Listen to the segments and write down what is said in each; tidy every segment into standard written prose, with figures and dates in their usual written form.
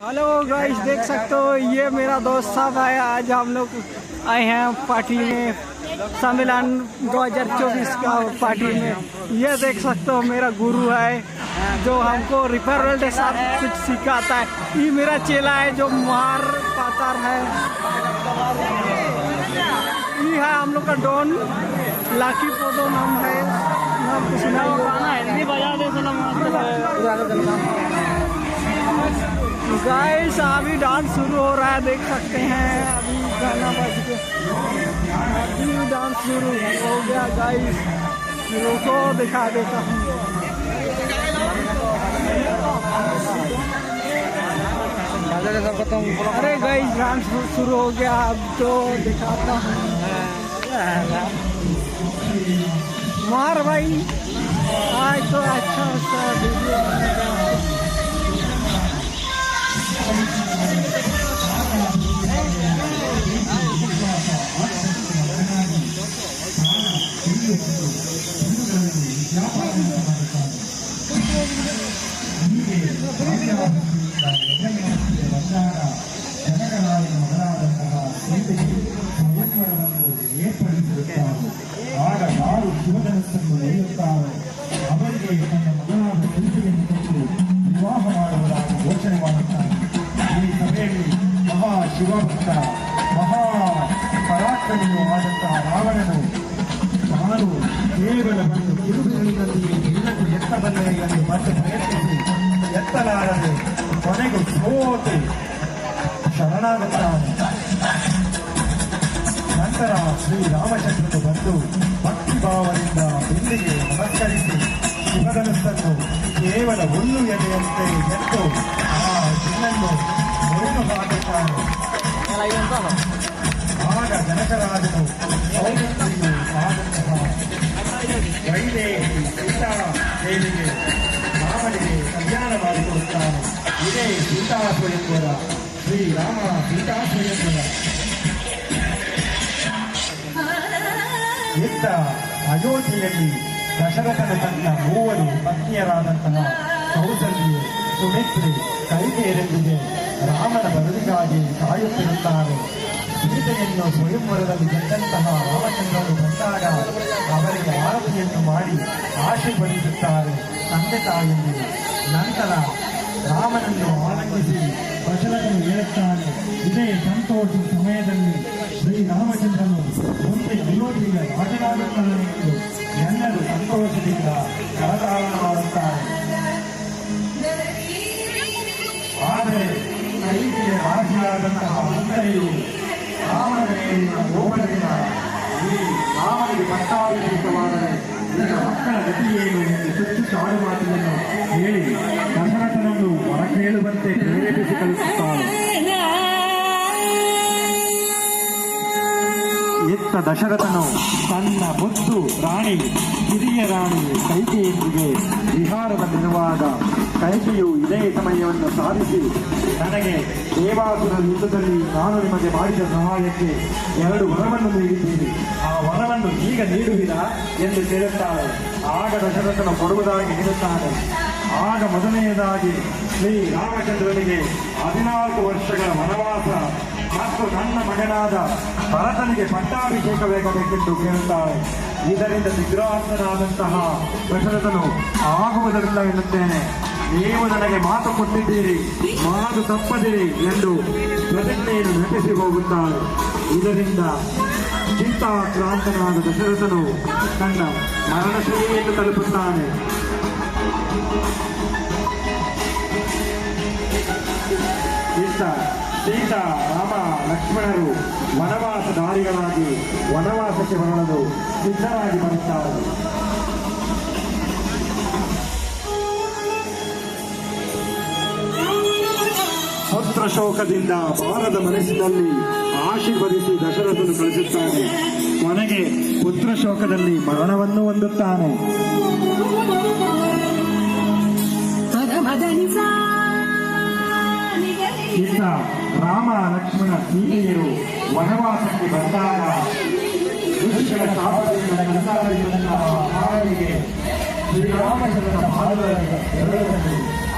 Hello guys, देख सकते हो ये मेरा दोस्त साहब है। आज हम लोग आए हैं पार्टी में, सम्मेलन 2024 का पार्टी में। ये देख सकते हो मेरा गुरु है जो हमको रिफरल के साथ कुछ सिखाता है। ये मेरा चेला है जो मार पातर है। ये है हम लोग का डॉन, लाकी पोदो नाम है। नाम कुछ नहीं बजा दे। गाइस अभी डांस शुरू हो रहा है, देख सकते हैं। अभी गाना बज के अभी डांस शुरू हो गया। गाइस रुको दिखा देता हूँ। अरे गाइस डांस शुरू हो गया, अब तो दिखाता हूँ। मार भाई, आज तो अच्छा वीडियो बनेगा। ಆಗ ಯಾರು ಶಿವಧನಸ್ಸನ್ನು ಒಯ್ಯುತ್ತಾರೋ ಅವರಿಗೆ ತನ್ನ ಮಗನಾದ ಪ್ರೀತಿಯನ್ನು ಕೊಟ್ಟು ವಿವಾಹ ಮಾಡುವುದಾಗಿ ಘೋಷಣೆ ಮಾಡುತ್ತಾರೆ. ಈ ಸಭೆಯಲ್ಲಿ ಮಹಾ ಶಿವಭಕ್ತ, ಮಹಾ ಪರಾಕ್ರಮಿಯೂ ಆದಂತಹ ರಾವಣನು ತಾನು ಕೇವಲ ಒಂದು ಕಿರುಬಿರುಳಿನಲ್ಲಿ ನಿಲ್ಲಲು ಎತ್ತಬಲ್ಲೆ ಎಂದು ಮತ್ತೆ ಪ್ರಯತ್ನಿಸಿ ಎತ್ತಲಾರದೆ ಕೊನೆಗೂ ಸೋತೆ ಶರಣಾಗುತ್ತಾನೆ. ನಂತರ ಶ್ರೀರಾಮಚಂದ್ರನು ಬಂದು ಭಕ್ತಿಭಾವದಿಂದ ಬಿಲ್ಲಿಗೆ ನಮಸ್ಕರಿಸಿ ಶಿವಧನಸ್ಸನ್ನು ಕೇವಲ ಹುಲ್ಲು ಎದೆಯಂತೆ ಎತ್ತು ಆ ಬಿಲ್ಲನ್ನು ಮುರಿದು ಹಾಕುತ್ತಾನೆ. ಆಗ ಜನಕರಾಜನು ಸೌಮಿತ್ರಿಯು ಆದಂತಹ ವೈದೇಹಿ ಸೀತಾ ದೇವಿಗೆ ರಾಮನಿಗೆ ಕಲ್ಯಾಣ ಮಾಡಿಕೊಡುತ್ತಾನೆ. ಇದೇ ಸೀತಾ ಸ್ವಯಂವರ, ಶ್ರೀರಾಮ ಸೀತಾ ಸ್ವಯಂವರ. ಇತ್ತ ಅಯೋಧ್ಯೆಯಲ್ಲಿ ದಶರಥನ ತನ್ನ ಮೂವರು ಪತ್ನಿಯರಾದಂತಹ ಕೌಸಲ್ಯೆ, ಸುಮಿತ್ರೆ, ಕೈಕೇಯರೊಂದಿಗೆ ರಾಮನ ಬದುಕಿಗಾಗಿ ಕಾಯುತ್ತಿರುತ್ತಾರೆ. ಸೀತೆಯನ್ನು ಸ್ವಯಂವರದಲ್ಲಿ ಗೆದ್ದಂತಹ ರಾಮಚಂದ್ರನು ಬಂದಾಗ ಅವರಿಗೆ ಆರತಿಯನ್ನು ಮಾಡಿ ಆಶೀರ್ವದಿಸುತ್ತಾರೆ ತಂದೆ ತಾಯಿಯಲ್ಲಿ. ನಂತರ ರಾಮನನ್ನು ಆನಂದಿಸಿ ದಶರಥನು ಹೇಳುತ್ತಾನೆ, ಇದೇ ಸಂತೋಷದ ಸಮಯದಲ್ಲಿ ಶ್ರೀರಾಮಚಂದ್ರನು ಮುಂದೆ ಅಯೋಧ್ಯೆಯ ರಾಜನಾಗುತ್ತಾನೆ ಎಂದು ಎಲ್ಲರೂ ಸಂತೋಷದಿಂದ ಕರತಾಳನ ಮಾಡುತ್ತಾರೆ. ಆದರೆ ಕೈಕೆಯ ರಾಜಿಯಾದಂತಹ ಮಂತ್ರಿಯು ರಾಮನ ಮೇಲಿನ ಕೋಪದಿಂದ ಈ ರಾಮನಿಗೆ ಪಟ್ಟಾಭಿಷೇಕವಾದರೆ ನಿನ್ನ ಮಕ್ಕಳ ಗತಿಯೇನು ಎಂದು ಸುತ್ತು ಚಾಡು ಮಾತನ್ನು ಹೇಳಿ ದಶರಥನನ್ನು ಹೊರಕೇಳುವಂತೆ ಪ್ರೇರೇಪಿಸಿ ಕಳಿಸುತ್ತಾಳೆ. ಇತ್ತ ದಶರಥನು ತನ್ನ ಮುದ್ದು ರಾಣಿ, ಹಿರಿಯ ರಾಣಿ ಕೈಕೆಯೊಂದಿಗೆ ವಿಹಾರದಲ್ಲಿರುವಾಗ ಕೈಕೆಯು ಇದೇ ಸಮಯವನ್ನು ಸಾಧಿಸಿ, ನನಗೆ ದೇವಾಸುರ ಯುದ್ಧದಲ್ಲಿ ನಾನು ನಿಮಗೆ ಮಾಡಿದ ಸಹಾಯಕ್ಕೆ 2 ವರವನ್ನು ನೀಡಿದ್ದೀನಿ, ಆ ವರವನ್ನು ಈಗ ನೀಡುವಿರಾ ಎಂದು ಕೇಳುತ್ತಾಳೆ. ಆಗ ದಶರಥನು ಕೊಡುವುದಾಗಿ ಹೇಳುತ್ತಾನೆ. ಆಗ ಮೊದಲನೆಯದಾಗಿ ಶ್ರೀರಾಮಚಂದ್ರನಿಗೆ 14 ವರ್ಷಗಳ ವನವಾಸ ಮತ್ತು ನನ್ನ ಮಗನಾದ ಭರತನಿಗೆ ಪಟ್ಟಾಭಿಷೇಕವಾಗಬೇಕೆಂದು ಕೇಳುತ್ತಾಳೆ. ಇದರಿಂದ ನಿಗ್ರಹಸ್ಥನಾದಂತಹ ದಶರಥನು ಆಗುವುದರಿಂದ ಎನ್ನುತ್ತೇನೆ, ನೀವು ನನಗೆ ಮಾತು ಕೊಟ್ಟಿದ್ದೀರಿ, ಮಾತು ತಪ್ಪದಿರಿ ಎಂದು ಪ್ರತಿಜ್ಞೆಯನ್ನು ನಟಿಸಿ ಹೋಗುತ್ತಾಳೆ. ಇದರಿಂದ ಚಿಂತಾಕ್ರಾಂತನಾದ ದಶರಥನು ತನ್ನ ಮರಣಶೈಲಿಯನ್ನು ತಲುಪುತ್ತಾನೆ. ಇತ್ತ ಸೀತಾ, ರಾಮ, ಲಕ್ಷ್ಮಣರು ವನವಾಸಧಾರಿಗಳಾಗಿ ವನವಾಸಕ್ಕೆ ಬರಲು ಸಿದ್ಧರಾಗಿ ಬರುತ್ತಾರೆ. ಪುತ್ರ ಶೋಕದಿಂದ ಬಾರದ ಮನಸ್ಸಿನಲ್ಲಿ ಆಶೀರ್ವದಿಸಿ ದಶರಥನು ಕಳಿಸುತ್ತಾನೆ. ಕೊನೆಗೆ ಪುತ್ರ ಶೋಕದಲ್ಲಿ ಮರಣವನ್ನು ಹೊಂದುತ್ತಾನೆ. ಇತ್ತ ರಾಮ, ಲಕ್ಷ್ಮಣ, ಸೀತೆಯರು ವನವಾಸಕ್ಕೆ ಬಂದಾಗ ಋಷಿಗಳ ಶಾಪದಿಂದ ಶ್ರೀರಾಮಚಂದ್ರನ ಪಾದದಲ್ಲಿ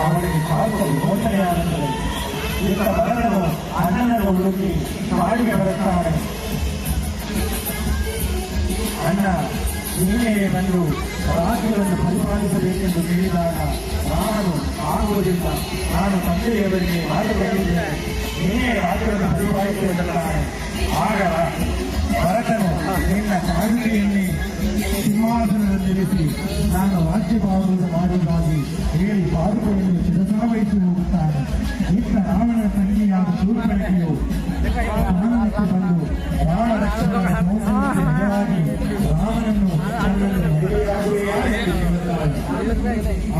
ಅವರಿಗೆ ಶಾಪ ಘೋಷಣೆಯಾಗುತ್ತದೆ. ಇತ್ತ ಭರತನು ಅಣ್ಣನನ್ನು ಹುಡುಕಿ ಕಾಡಿಗೆ ಬರುತ್ತಾನೆ. ಅಣ್ಣ ನೀನೇ ಬಂದು ರಾಜ್ಯವನ್ನು ಪರಿಪಾಲಿಸಬೇಕೆಂದು ಹೇಳಿದಾಗ ನಾನು ಆಗುವುದಿಲ್ಲ, ನಾನು ತಂದೆಯವರಿಗೆ ಮಾತು ಬಂದಿದ್ದೇನೆ, ನೀನೇ ರಾಜ್ಯವನ್ನು ಪರಿಪಾಲಿಸುವುದಲ್ಲಾನೆ. ಆಗ ಭರತನು ನಿನ್ನ ಕಾಲುವೆಯಲ್ಲಿ ಸಿಂಹಾಸನದಲ್ಲಿರಿಸಿ ನಾನು ರಾಜ್ಯಭಾರವನ್ನು ಮಾಡುವುದಾಗಿ ಹೇಳಿ ಪಾದುಕೆಯನ್ನು ಶಿರಸಾವಹಿಸಿ ಹೋಗುತ್ತಾನೆ. ಇತ್ತ ರಾವಣನ ತಂಗಿಯಾದ ಶೂರ್ಪಣಖಿಯು ಸ್ನಾನಕ್ಕೆ ಬಂದು ರಾಮ ರಕ್ಷಣೆಯ ಸೌಂದರ್ಯಕ್ಕೆ ನಿಜವಾಗಿ ರಾಮನನ್ನು ತನ್ನನ್ನು ಮದುವೆಯಾಗುವೆಯಾ ಎಂದು ಕೇಳುತ್ತಾಳೆ.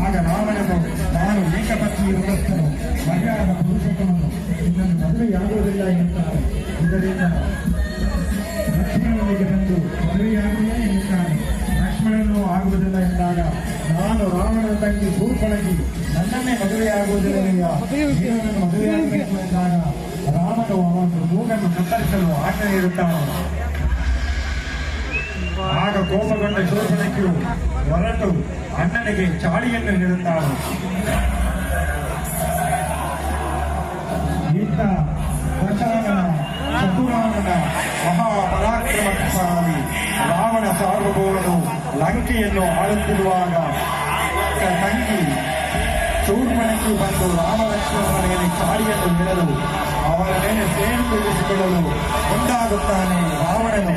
ಆಗ ರಾವಣನು ನಾನು ಏಕಪತ್ನಿ ವ್ರತಸ್ಥನು, ಮರ್ಯಾದ ಪುರುಷಕನನ್ನು ಇದನ್ನು ಮದುವೆಯಾಗುವುದಿಲ್ಲ ಎನ್ನುತ್ತಾರೆ. ಇದರಿಂದ ಲಕ್ಷ್ಮಣನಿಗೆ ಬಂದು ಮದುವೆಯಾಗುವುದೇ ಎನ್ನುತ್ತಾನೆ. ಲಕ್ಷ್ಮಣನು ಆಗುವುದಿಲ್ಲ ಎಂದಾಗ ನಾನು ರಾವಣನ ತಂಗಿ ಶೂರ್ಪಣಖಿ ನನ್ನನ್ನೇ ಮದುವೆಯಾಗುವುದಿಲ್ಲವಯ್ಯ, ನೀನನ್ನು ಮದುವೆಯಾಗಬೇಕು ಎಂದಾಗ ರಾಮನು ಅವನ ಮೂಗನ್ನು ಕತ್ತರಿಸಲು ಆಜ್ಞೆ ನೀಡುತ್ತಾನೆ. ಆಗ ಕೋಪಗೊಂಡ ಶೂರ್ಪಣಖಿಯು ಹೊರಟು ಅಣ್ಣನಿಗೆ ಚಾಳಿಯನ್ನು ನೀಡುತ್ತಾನೆ. ಈತ ದಶರಥನ ಚತುರಾನನ ಮಹಾಪರಾಕ್ರಮಶಾಲಿ ರಾವಣ ಸಾರ್ವಭೌಮನು ಲಂಕೆಯನ್ನು ಆಳುತ್ತಿರುವಾಗ ತಂಗಿ ಶೂರ್ಪಣಖಿ ಬಂದು ರಾಮಲಕ್ಷ್ಮಣರ ಮೇಲೆ ಚಾಳಿಯನ್ನು ನೀಡಲು ಅವರ ಮೇಲೆ ಸೇಡು ತೀರಿಸಿಕೊಳ್ಳಲು ಮುಂದಾಗುತ್ತಾನೆ ರಾವಣನು.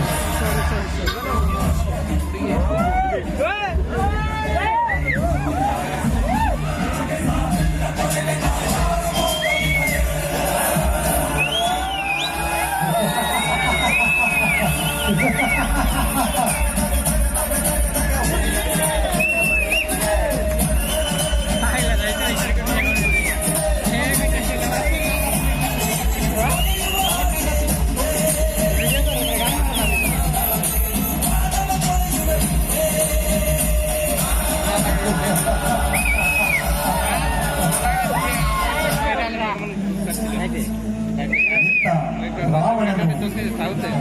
ರಾವಣನು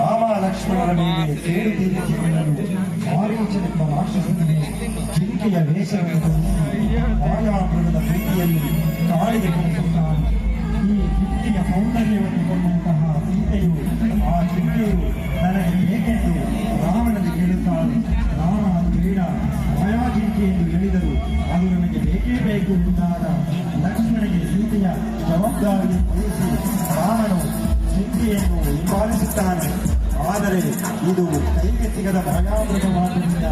ರಾಮ ಲಕ್ಷ್ಮಣರ ಮೇಲೆ ಸೇಡು ತೀರಿಸಿಕೊಳ್ಳಲು ಮಾರೀಚನೆಂಬ ರಾಕ್ಷಸನಿಗೆ ಜಿಂಕೆಯ ವೇಷವನ್ನು ಧರಿಸಿ ಮಾಯಾಮೃಗದ ಪ್ರೀತಿಯಲ್ಲಿ ಕಾಳಿಗೆ ಕಳಿಸುತ್ತಾನೆ. ಈ ಜಿಂಕೆಯ ಸೌಂದರ್ಯವನ್ನು ಕೊಂಡಂತಹ ಸೀತೆಯು ಆ ಜಿಂಕೆಯು ನನಗೆ ಬೇಕೆಂದು ರಾವಣನಿಗೆ ಕೇಳುತ್ತಾಳೆ. ರಾಮ ಬೇಡ, ಮಾಯಾ ಜಿಂಕೆ ಎಂದು ಹೇಳಿದರು, ಅದು ನನಗೆ ಬೇಕೇ ಬೇಕು ಎಂದಾಗ ಲಕ್ಷ್ಮಣನಿಗೆ ಸೀತೆಯ ಜವಾಬ್ದಾರಿಯನ್ನು ವಹಿಸಿ ರಾಮನು ಜಿಂಕೆಯನ್ನು ಹಿಂಬಾಲಿಸುತ್ತಾನೆ. ಆದರೆ ಇದು ಕೈಗೆ ಸಿಗದ ಮಾಯಾಮೃಗವಾದ್ದರಿಂದ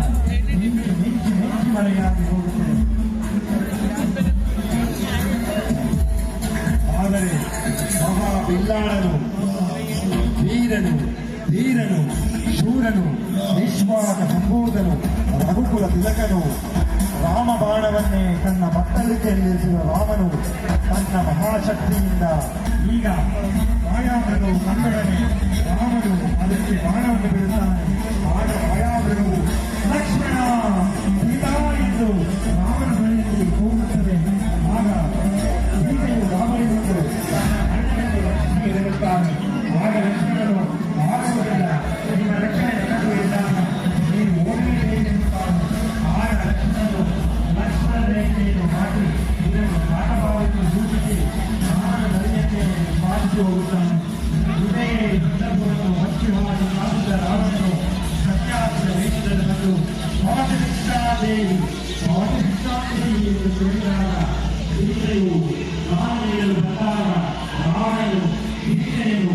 ಮಿಂಚಿ ಮಿಂಚಿ ಮಿಂಚಿ ಮಳೆಯಾಗಿ ಹೋಗುತ್ತದೆ. ಆದರೆ ಮಹಾ ಬಿಲ್ಲಾಳನು, ವೀರನು, ಧೀರನು, ಶೂರನು, ನಿಶ್ವಾಸ ಸಂಭೂತನು, ರಘುಕುಲ ತಿಲಕನು, ರಾಮ ಬಾಣವನ್ನೇ ತನ್ನ ಬಟ್ಟಲಿಕೆಯಲ್ಲಿರಿಸಿದ ರಾಮನು ತನ್ನ ಮಹಾಶಕ್ತಿಯಿಂದ ಈಗ ಮಾಯಾಮೃಗವು ಕಂಡೊಡನೆ ರಾಮನು ಅದಕ್ಕೆ ಬಾಣವನ್ನು ಬಿಡುತ್ತಾನೆ. ಆಗ ಮಾಯಾಮೃಗವು ಲಕ್ಷ್ಮಣ ಸೀತಾ ಎಂದು ರಾಮನ ಬಳಿಯಲ್ಲಿ ಹೋಗುತ್ತದೆ. ಆಗ ಸೀತೆಯು ರಾಮನಿಂದ ಅಣ್ಣನಿಗೆ ರಕ್ಷಣೆಗೆ ಇರುತ್ತಾನೆ. ಆಗ ಲಕ್ಷ್ಮಣನು ಆಗುವುದಿಲ್ಲ, ನಿಮ್ಮ ರಕ್ಷಣೆ ನನಗೂ ಇದ್ದಾಗ ನೀನು ಓಡಲೇಬೇಕೆನ್ನುತ್ತಾನೆ. ಆಗ ಲಕ್ಷ್ಮಣನು ಲಕ್ಷ್ಮಣ ರೇಖೆಯನ್ನು ಹಾಕಿ ಇದನ್ನು ಕಾಟಭಾವಕ್ಕೆ ಸೂಚಿಸಿ ರಾಮನ ಬಳಿಯಕ್ಕೆ ಬಾಧಿಸಿ ಹೋಗುತ್ತಾನೆ. ಇದೇ ಸಂದರ್ಭವನ್ನು ಹಚ್ಚಿ ಮಾಡಿ ಕಾದಿದ್ದ ರಾಮನನ್ನು ಸತ್ಯಾಸ್ತ್ರ ವೇಷದಲ್ಲಿ ಬಂದು ದೇವಿ ಎಂದು ಹೇಳಿದಾಗ ಸೀತೆಯು ರಾಮನಿಗೆ ಬಂದಾಗ ರಾವಣನು ಸೀತೆಯನ್ನು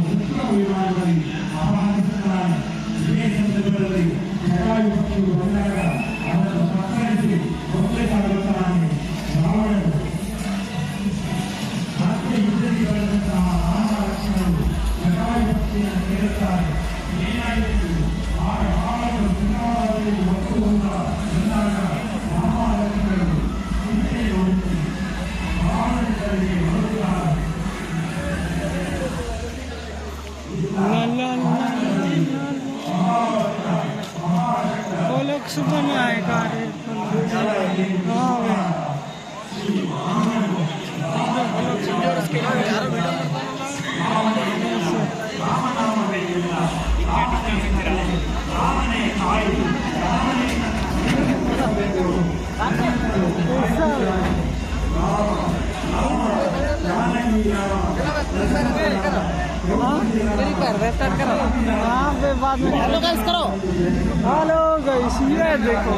ವಿಮಾನದಲ್ಲಿ ಅಪಹರಿಸುತ್ತಾನೆ. ಇದೇ ಸಂದರ್ಭದಲ್ಲಿ ಜಟಾಯು ಪಕ್ಷಿಯು ಬಂದಾಗ ಅದನ್ನು ಕತ್ತರಿಸಿ ಕೊಂದೆ ಸಾಗುತ್ತಾನೆ. ರಾವಣನು ಮತ್ತೆ ಹಿಂದಿರುಗಿ ಬಂದಂತಹ ರಾಮ ಲಕ್ಷ್ಮಣರು ಜಟಾಯು ಪಕ್ಷಿಯನ್ನು ಕೇಳುತ್ತಾರೆ, ಏನಾಯಿತು? ಆಗ ರಾವಣನು ಸಿಂಹಾಸನದಲ್ಲಿ ಹೊತ್ತು ಬಂದಾಗ ರಾಮ ಲಕ್ಷ್ಮಣರು ಸೀತೆಯನ್ನು ಹುಡುಕಿ ರಾವಣನಿಗೆ ಬರುತ್ತಾರೆ. वो लोग सुबह में आएगा। हाँ पे बाद में हेलो गाइस करो। हेलो गाइस ये देखो।